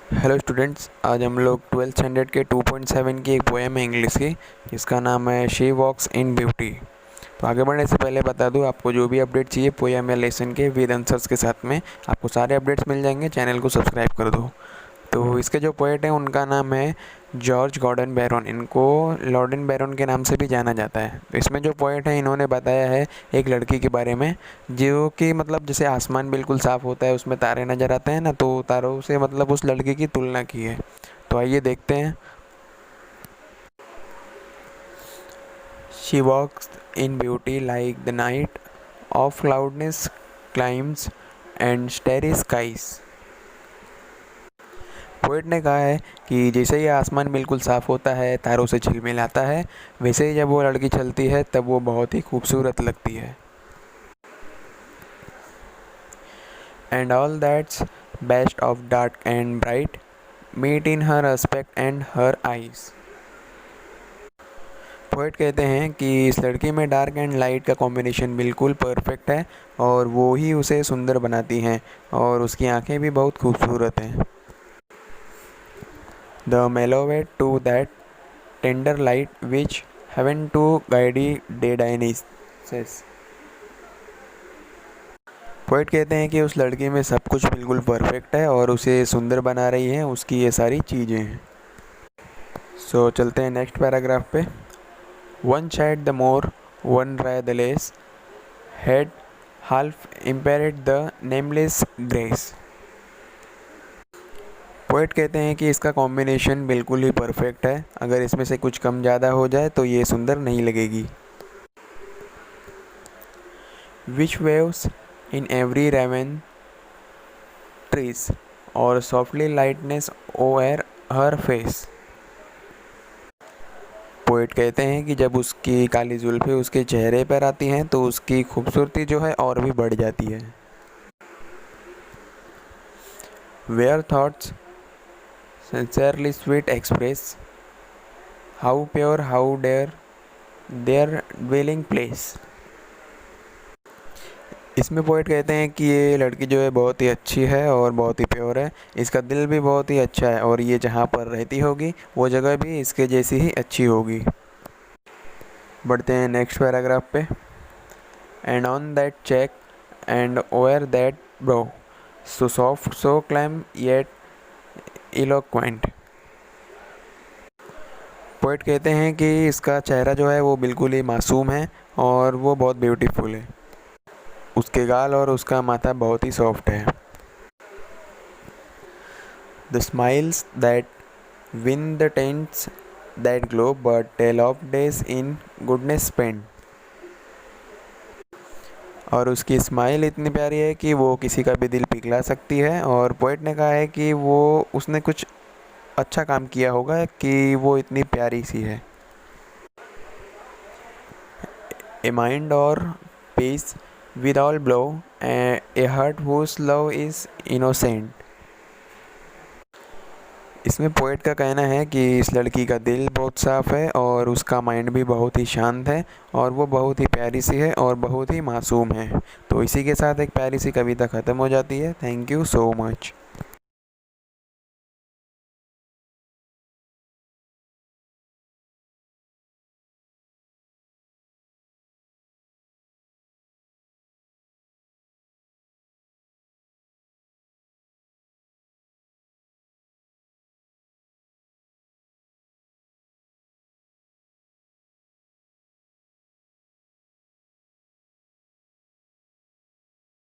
Hello students, आज हम लोग 12th स्टैंडर्ड के 2.7 की एक पोएम है इंग्लिश की, जिसका नाम है शी वॉक्स इन ब्यूटी। तो आगे बढ़ने से पहले बता दूं, आपको जो भी अपडेट चाहिए पोएम या लेसन के विद आंसर्स के साथ में आपको सारे अपडेट्स मिल जाएंगे। चैनल को सब्सक्राइब कर दो। तो इसके जो पोएट हैं उनका नाम है जॉर्ज गॉर्डन बैरन। इनको लॉर्डन बैरन के नाम से भी जाना जाता है। तो इसमें जो पोएट है इन्होंने बताया है एक लड़की के बारे में, जो कि मतलब जैसे आसमान बिल्कुल साफ़ होता है, उसमें तारे नज़र आते हैं ना, तो तारों से मतलब उस लड़की की तुलना की है। तो आइए देखते हैं। She walks in beauty like the night of cloudless climes and starry skies. Poet ने कहा है कि जैसे ही आसमान बिल्कुल साफ़ होता है, तारों से झिलमिलाता है, वैसे ही जब वो लड़की चलती है तब वो बहुत ही खूबसूरत लगती है। And all that's best of dark and bright meet in her aspect and her eyes. Poet कहते हैं कि इस लड़की में डार्क एंड लाइट का कॉम्बिनेशन बिल्कुल परफेक्ट है और वो ही उसे सुंदर बनाती हैं, और उसकी आंखें भी बहुत खूबसूरत हैं। The mellowed to that tender light which heaven to guide Dionysus। Poet कहते हैं कि उस लड़की में सब कुछ बिल्कुल परफेक्ट है और उसे सुंदर बना रही हैं उसकी ये सारी चीज़ें हैं। सो चलते हैं नेक्स्ट पैराग्राफ पे। One shade the more one ray the less had half impaired the nameless grace. Poet कहते हैं कि इसका कॉम्बिनेशन बिल्कुल ही परफेक्ट है। अगर इसमें से कुछ कम ज़्यादा हो जाए तो ये सुंदर नहीं लगेगी। Which waves in every raven tress or softly lightens over her face. Poet कहते हैं कि जब उसकी काली जुल्फ़ें उसके चेहरे पर आती हैं तो उसकी खूबसूरती जो है और भी बढ़ जाती है। Where thoughts sincerely sweet express how pure how dare their dwelling place। इसमें पोएट कहते हैं कि ये लड़की जो है बहुत ही अच्छी है और बहुत ही प्योर है। इसका दिल भी बहुत ही अच्छा है और ये जहाँ पर रहती होगी वो जगह भी इसके जैसी ही अच्छी होगी। बढ़ते हैं नेक्स्ट पैराग्राफ पे। And on that cheek and over that brow so soft so calm yet eloquent. Poet कहते हैं कि इसका चेहरा जो है वो बिल्कुल ही मासूम है और वो बहुत ब्यूटीफुल है। उसके गाल और उसका माथा बहुत ही सॉफ्ट है। The smiles that win the tints that glow but tell of days in goodness spent. और उसकी स्माइल इतनी प्यारी है कि वो किसी का भी दिल पिघला सकती है। और पोएट ने कहा है कि वो उसने कुछ अच्छा काम किया होगा कि वो इतनी प्यारी सी है। ए माइंड और peace with all below a heart whose love is innocent. इसमें पोएट का कहना है कि इस लड़की का दिल बहुत साफ़ है और उसका माइंड भी बहुत ही शांत है और वो बहुत ही प्यारी सी है और बहुत ही मासूम है। तो इसी के साथ एक प्यारी सी कविता ख़त्म हो जाती है। Thank you so much.